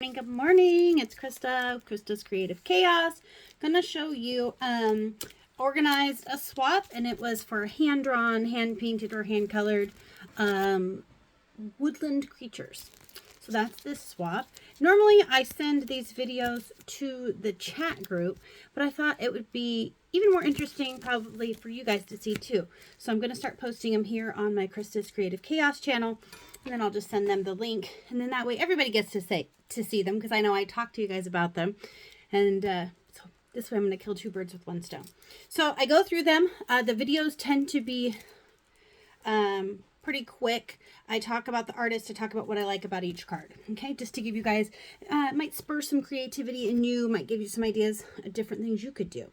Good morning. It's Krista, Krista's Creative Chaos. Gonna show you organized a swap, and it was for hand drawn, hand painted, or hand colored woodland creatures. So that's this swap. Normally I send these videos to the chat group, but I thought it would be even more interesting probably for you guys to see too. So I'm going to start posting them here on my Krista's Creative Chaos channel, and then I'll just send them the link, and then that way everybody gets to see them, because I know I talked to you guys about them. And so this way I'm going to kill two birds with one stone. So I go through them. The videos tend to be pretty quick. I talk about the artist. I talk about what I like about each card. Okay, just to give you guys, it might spur some creativity in you, might give you some ideas of different things you could do.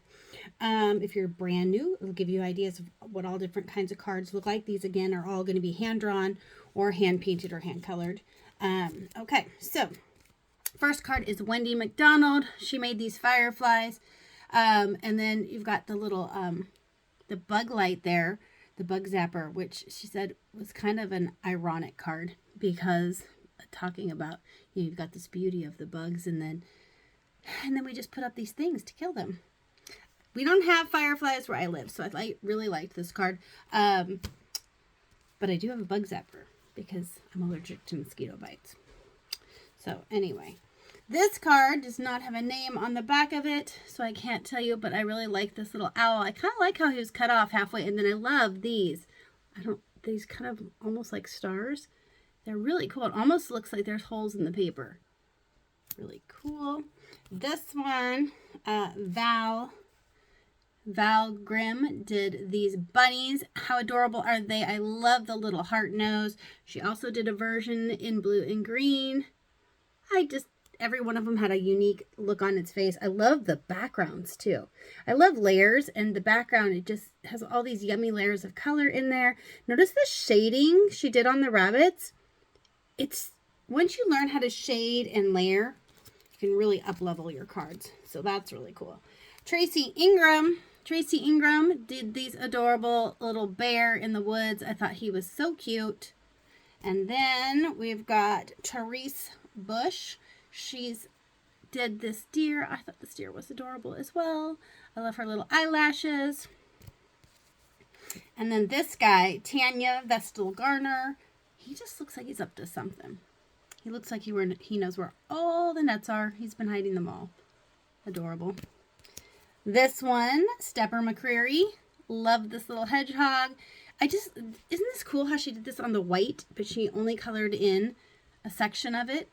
If you're brand new, it'll give you ideas of what all different kinds of cards look like. These again are all going to be hand drawn or hand painted or hand colored. Okay, so first card is Wendy McDonald. She made these fireflies. And then you've got the little, the bug light there, the bug zapper, which she said was kind of an ironic card, because talking about, you know, you've got this beauty of the bugs, and then we just put up these things to kill them. We don't have fireflies where I live, so I really liked this card. But I do have a bug zapper because I'm allergic to mosquito bites. So anyway, this card does not have a name on the back of it, so I can't tell you, but I really like this little owl. I kind of like how he was cut off halfway, and then I love these. These kind of almost like stars. They're really cool. It almost looks like there's holes in the paper. Really cool. This one, Val Grimm did these bunnies. How adorable are they? I love the little heart nose. She also did a version in blue and green. Every one of them had a unique look on its face. I love the backgrounds too. I love layers, and the background, it just has all these yummy layers of color in there. Notice the shading she did on the rabbits. It's, once you learn how to shade and layer, you can really up level your cards. So that's really cool. Tracy Ingram did these adorable little bear in the woods. I thought he was so cute. And then we've got Therese Bush. She's did this deer. I thought this deer was adorable as well. I love her little eyelashes. And then this guy, Tanya Vestal Garner, he just looks like he's up to something. He looks like he knows where all the nuts are. He's been hiding them all. Adorable. This one, Stepper McCreary. Love this little hedgehog. Isn't this cool how she did this on the white, but she only colored in a section of it?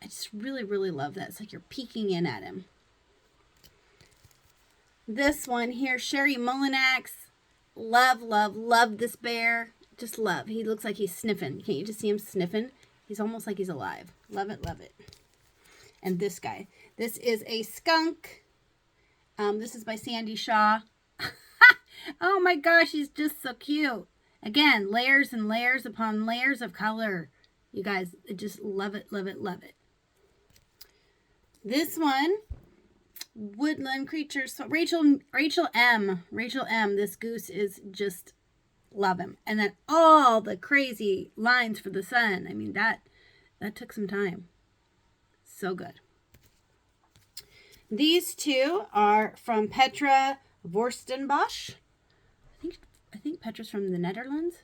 I just really, really love that. It's like you're peeking in at him. This one here, Sherry Mullinax. Love, love, love this bear. Just love. He looks like he's sniffing. Can't you just see him sniffing? He's almost like he's alive. Love it, love it. And this guy. This is a skunk. This is by Sandy Shaw. Oh my gosh, he's just so cute. Again, layers and layers upon layers of color. You guys, I just love it, love it, love it. This one, Woodland Creatures. So Rachel M. This goose is just, love him. And then all the crazy lines for the sun. I mean, that took some time. So good. These two are from Petra Vorstenbosch. I think Petra's from the Netherlands.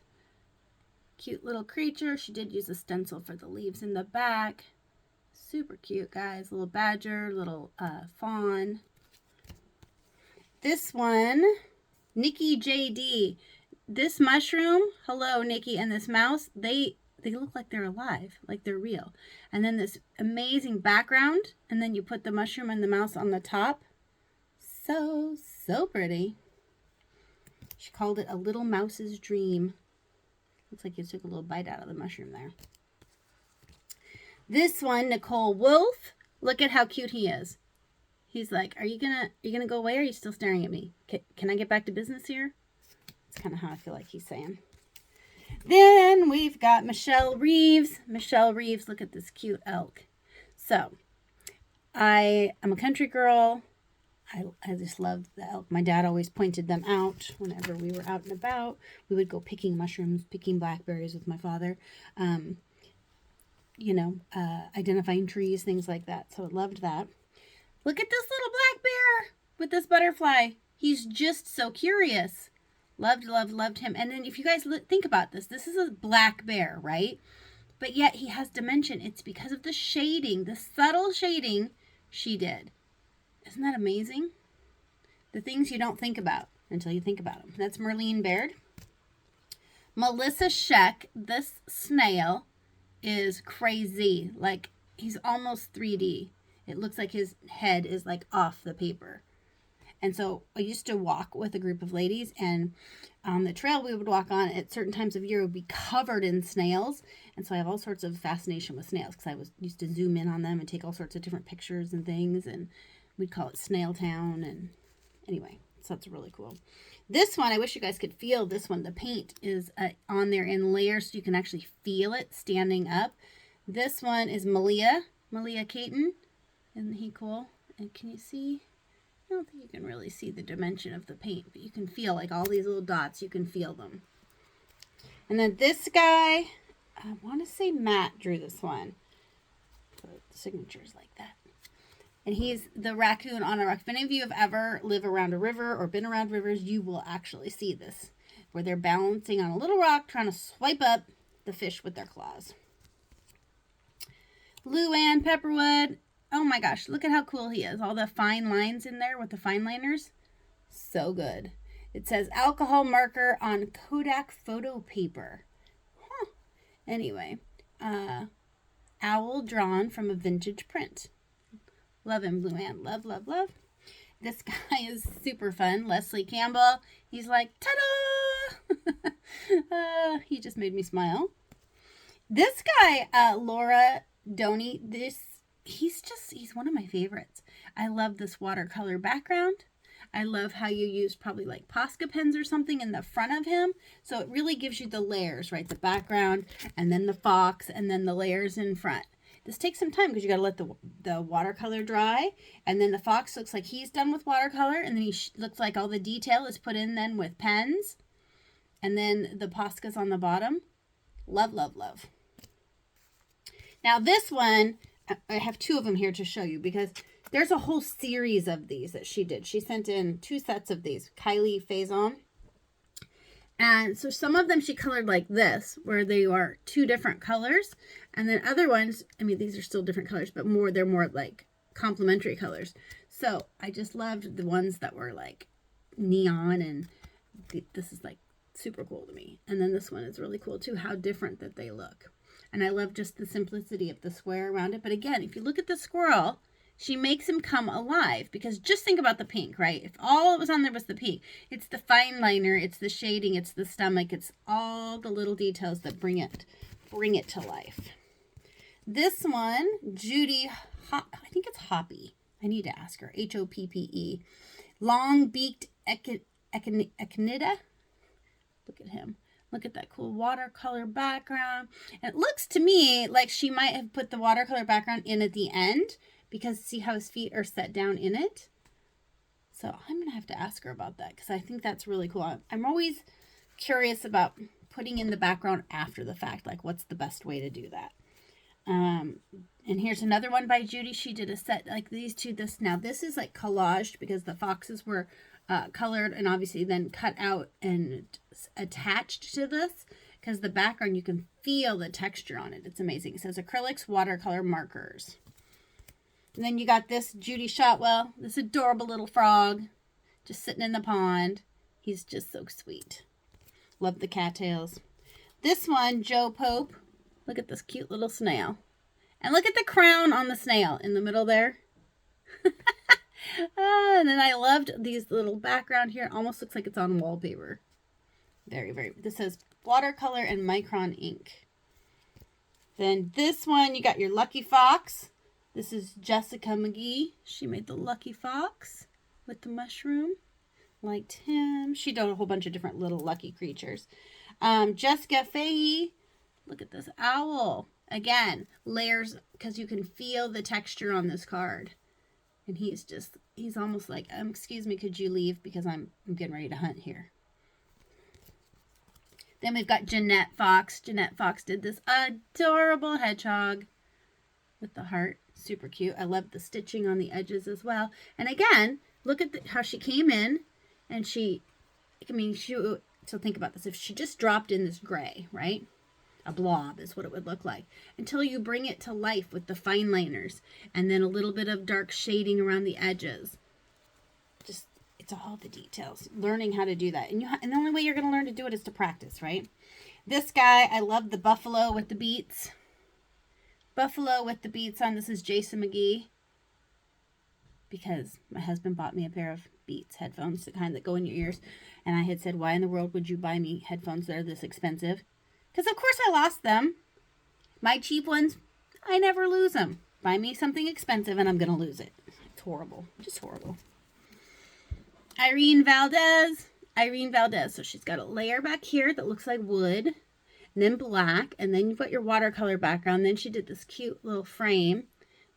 Cute little creature. She did use a stencil for the leaves in the back. Super cute, guys. Little badger, little fawn. This one, Nikki JD. This mushroom, hello Nikki, and this mouse, they look like they're alive, like they're real. And then this amazing background, and then you put the mushroom and the mouse on the top. So pretty. She called it a little mouse's dream. Looks like you took a little bite out of the mushroom there. This one, Nicole Wolf. Look at how cute he is. He's like, are you gonna go away, or are you still staring at me? Can I get back to business here? That's kind of how I feel like he's saying. Then we've got Michelle Reeves. Michelle Reeves, look at this cute elk. So, I'm a country girl. I just loved the elk. My dad always pointed them out whenever we were out and about. We would go picking mushrooms, picking blackberries with my father. you know, identifying trees, things like that. So I loved that. Look at this little black bear with this butterfly. He's just so curious. Loved, loved, loved him. And then if you guys think about this, this is a black bear, right? But yet he has dimension. It's because of the shading, the subtle shading she did. Isn't that amazing? The things you don't think about until you think about them. That's Merlene Baird. Melissa Scheck, this snail is crazy. Like, he's almost 3D. It looks like his head is like off the paper. And so I used to walk with a group of ladies, and on the trail we would walk on at certain times of year would be covered in snails. And so I have all sorts of fascination with snails because I used to zoom in on them and take all sorts of different pictures and things, and we'd call it Snail Town. And anyway, so that's really cool. This one, I wish you guys could feel this one. The paint is on there in layers so you can actually feel it standing up. This one is Malia Caton. Isn't he cool? And can you see? I don't think you can really see the dimension of the paint, but you can feel like all these little dots, you can feel them. And then this guy, I want to say Matt drew this one. So the signature's like that. And he's the raccoon on a rock. If any of you have ever lived around a river or been around rivers, you will actually see this, where they're balancing on a little rock, trying to swipe up the fish with their claws. Luann Pepperwood. Oh my gosh, look at how cool he is. All the fine lines in there with the fine liners. So good. It says alcohol marker on Kodak photo paper. Huh. Anyway, owl drawn from a vintage print. Love him, Luann. Love, love, love. This guy is super fun. Leslie Campbell. He's like, ta-da! He just made me smile. This guy, Laura Doney, he's one of my favorites. I love this watercolor background. I love how you use probably like Posca pens or something in the front of him. So it really gives you the layers, right? The background, and then the fox, and then the layers in front. This takes some time because you got to let the watercolor dry. And then the fox looks like he's done with watercolor. And then he looks like all the detail is put in then with pens. And then the Posca's on the bottom. Love, love, love. Now this one, I have two of them here to show you because there's a whole series of these that she did. She sent in 2 sets of these. Kylie Faison. And so some of them she colored like this, where they are 2 different colors. And then other ones, I mean, these are still different colors, but they're more like complementary colors. So I just loved the ones that were like neon, and this is like super cool to me. And then this one is really cool too, how different that they look. And I love just the simplicity of the square around it. But again, if you look at the squirrel, she makes him come alive, because just think about the pink, right? If all it was on there was the pink, it's the fine liner, it's the shading, it's the stomach, it's all the little details that bring it to life. This one, Judy, I think it's Hoppe. I need to ask her. Hoppe. Long-beaked echinida. Look at him. Look at that cool watercolor background. And it looks to me like she might have put the watercolor background in at the end, because see how his feet are set down in it? So I'm going to have to ask her about that, because I think that's really cool. I'm always curious about putting in the background after the fact, like what's the best way to do that. And here's another one by Judy. She did a set like these two. This is like collaged because the foxes were colored and obviously then cut out and attached to this, because the background, you can feel the texture on it. It's amazing. It says acrylics, watercolor, markers. And then you got this Judy Shotwell, this adorable little frog just sitting in the pond. He's just so sweet. Love the cattails. This one, Joe Pope. Look at this cute little snail. And look at the crown on the snail in the middle there. And then I loved these little background here. Almost looks like it's on wallpaper. Very, very. This says watercolor and micron ink. Then this one, you got your Lucky Fox. This is Jessica McGee. She made the Lucky Fox with the mushroom. Liked him. She did a whole bunch of different little lucky creatures. Jessica Fahey. Look at this owl. Again, layers, because you can feel the texture on this card. And he's almost like, excuse me, could you leave? Because I'm getting ready to hunt here. Then we've got Jeanette Fox. Jeanette Fox did this adorable hedgehog with the heart. Super cute. I love the stitching on the edges as well. And again, look at how she came in and so think about this. If she just dropped in this gray, right? A blob is what it would look like. Until you bring it to life with the fine liners and then a little bit of dark shading around the edges. It's all the details. Learning how to do that. And the only way you're going to learn to do it is to practice, right? This guy, I love the buffalo with the beats. Buffalo with the beats on. This is Jason McGee. Because my husband bought me a pair of Beats headphones, the kind that go in your ears. And I had said, why in the world would you buy me headphones that are this expensive? Because of course I lost them. My cheap ones, I never lose them. Buy me something expensive and I'm going to lose it. It's horrible. Just horrible. Irene Valdez. So she's got a layer back here that looks like wood. And then black. And then you've got your watercolor background. Then she did this cute little frame.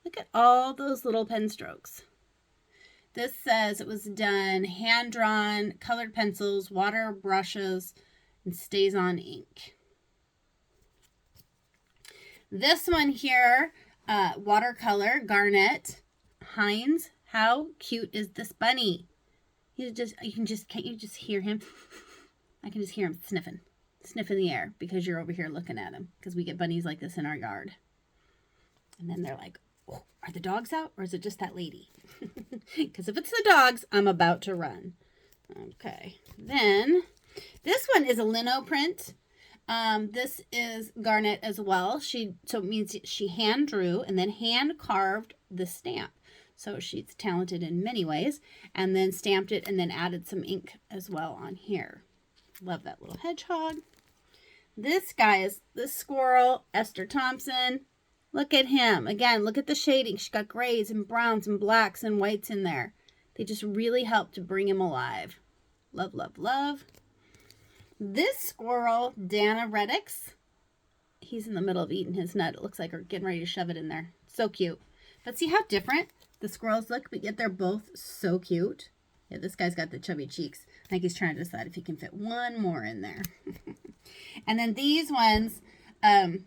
Look at all those little pen strokes. This says it was done hand-drawn, colored pencils, water brushes, and stays on ink. This one here, watercolor, Garnet, Heinz. How cute is this bunny? Can't you just hear him? I can just hear him sniffing the air because you're over here looking at him because we get bunnies like this in our yard. And then they're like, oh, are the dogs out or is it just that lady? Because if it's the dogs, I'm about to run. Okay. Then this one is a lino print. This is Garnet as well. So it means she hand drew and then hand carved the stamp. So she's talented in many ways, and then stamped it and then added some ink as well on here. Love that little hedgehog. This guy is this squirrel, Esther Thompson. Look at him. Again, look at the shading. She's got grays and browns and blacks and whites in there. They just really help to bring him alive. Love, love, love. This squirrel, Dana Reddix. He's in the middle of eating his nut. It looks like we're getting ready to shove it in there. So cute. But see how different the squirrels look, but yet they're both so cute. Yeah, this guy's got the chubby cheeks. I think he's trying to decide if he can fit one more in there. And then these ones, okay,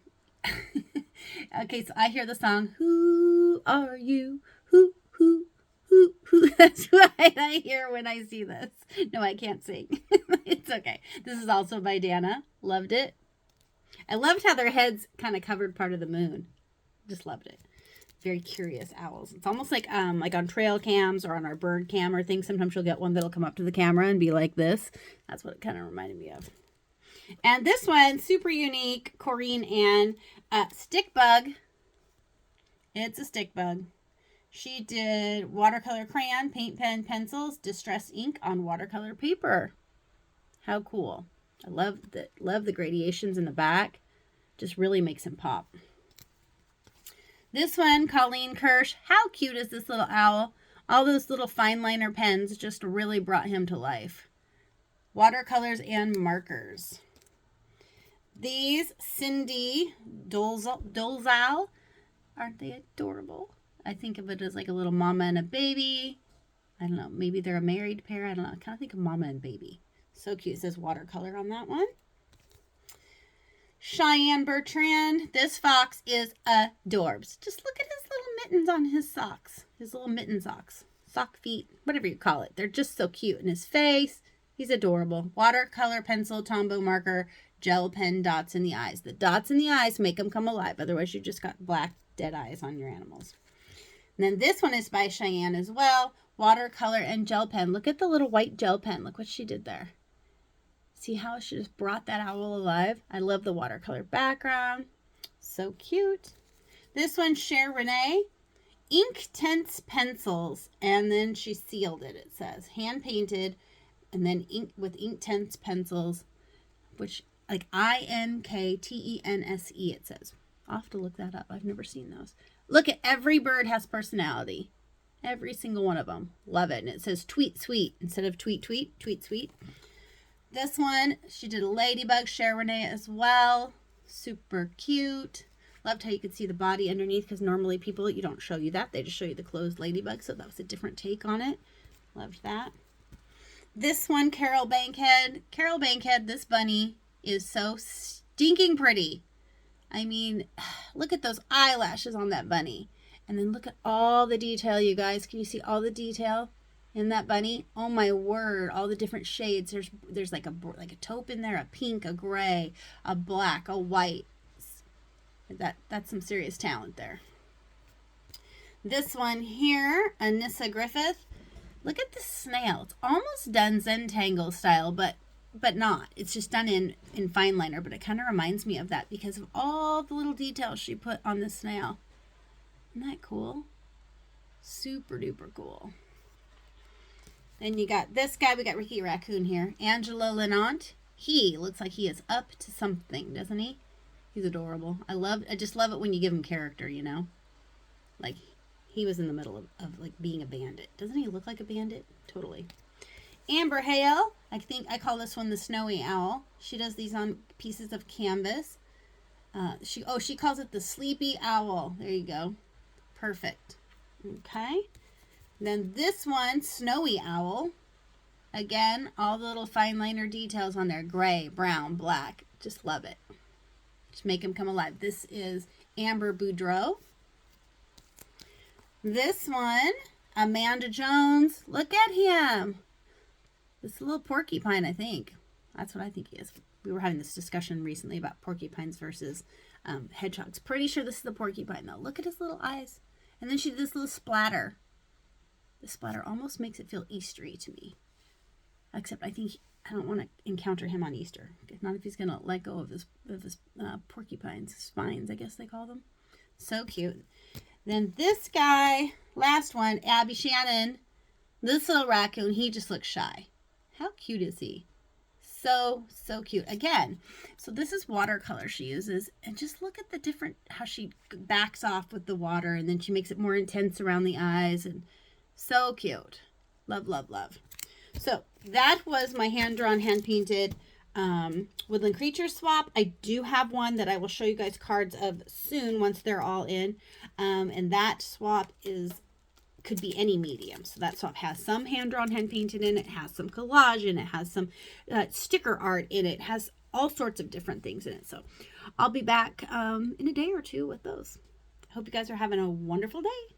so I hear the song, Who Are You? Who? That's what I hear when I see this. No, I can't sing. It's okay. This is also by Dana. Loved it. I loved how their heads kind of covered part of the moon. Just loved it. Very curious owls. It's almost like on trail cams or on our bird cam or things. Sometimes you'll get one that'll come up to the camera and be like this. That's what it kind of reminded me of. And this one, super unique, Corrine Ann, stick bug. It's a stick bug. She did watercolor crayon, paint pen, pencils, distress ink on watercolor paper. How cool. I love the gradations in the back. Just really makes him pop. This one, Colleen Kirsch. How cute is this little owl? All those little fine liner pens just really brought him to life. Watercolors and markers. These, Cindy Dolzal. Aren't they adorable? I think of it as like a little mama and a baby. I don't know. Maybe they're a married pair. I don't know. I kind of think of mama and baby. So cute. It says watercolor on that one. Cheyenne Bertrand. This fox is adorbs. Just look at his little mittens on his socks. His little mitten socks. Sock feet. Whatever you call it. They're just so cute. And his face. He's adorable. Watercolor, pencil, Tombow marker, gel pen, dots in the eyes. The dots in the eyes make them come alive. Otherwise, you just got black, dead eyes on your animals. And then this one is by Cheyenne as well. Watercolor and gel pen. Look at the little white gel pen. Look what she did there. See how she just brought that owl alive? I love the watercolor background. So cute. This one, Cher Renee. Ink Tense pencils. And then she sealed it, it says. Hand painted. And then ink with Ink Tense pencils. Which, like INKTENSE, it says. I'll have to look that up. I've never seen those. Look at every bird has personality. Every single one of them. Love it. And it says tweet sweet instead of tweet tweet. Tweet sweet. This one, she did a ladybug, Cher Renee as well. Super cute. Loved how you could see the body underneath because normally people, you don't show you that. They just show you the closed ladybug. So that was a different take on it. Loved that. This one, Carol Bankhead. Carol Bankhead, this bunny is so stinking pretty. I mean, look at those eyelashes on that bunny. And then look at all the detail, you guys. Can you see all the detail in that bunny? Oh my word, all the different shades. There's like a taupe in there, a pink, a gray, a black, a white. That's some serious talent there. This one here, Anissa Griffith. Look at the snail. It's almost done Zentangle style, but not. It's just done in fine liner, but it kind of reminds me of that because of all the little details she put on the snail. Isn't that cool? Super duper cool. Then you got this guy. We got Ricky Raccoon here. Angelo Lenant. He looks like he is up to something, doesn't he? He's adorable. I just love it when you give him character, you know? Like, he was in the middle of like being a bandit. Doesn't he look like a bandit? Totally. Amber Hale. I think I call this one the Snowy Owl. She does these on pieces of canvas. She calls it the Sleepy Owl. There you go. Perfect. Okay. Then this one, Snowy Owl. Again, all the little fine liner details on there. Gray, brown, black. Just love it. Just make him come alive. This is Amber Boudreau. This one, Amanda Jones. Look at him. This little porcupine, I think. That's what I think he is. We were having this discussion recently about porcupines versus hedgehogs. Pretty sure this is the porcupine, though. Look at his little eyes. And then she did this little splatter. The splatter almost makes it feel Eastery to me. Except I don't want to encounter him on Easter. Not if he's going to let go of his porcupine's spines, I guess they call them. So cute. Then this guy, last one, Abby Shannon. This little raccoon, he just looks shy. How cute is he? So cute. Again, so this is watercolor she uses. And just look at the different, how she backs off with the water. And then she makes it more intense around the eyes. And so cute. Love, love, love. So that was my hand-drawn, hand-painted Woodland Creature swap. I do have one that I will show you guys cards of soon once they're all in. And that swap could be any medium. So that swap has some hand-drawn, hand-painted in it, has some collage in it, has some sticker art in it, has all sorts of different things in it. So I'll be back in a day or two with those. Hope you guys are having a wonderful day.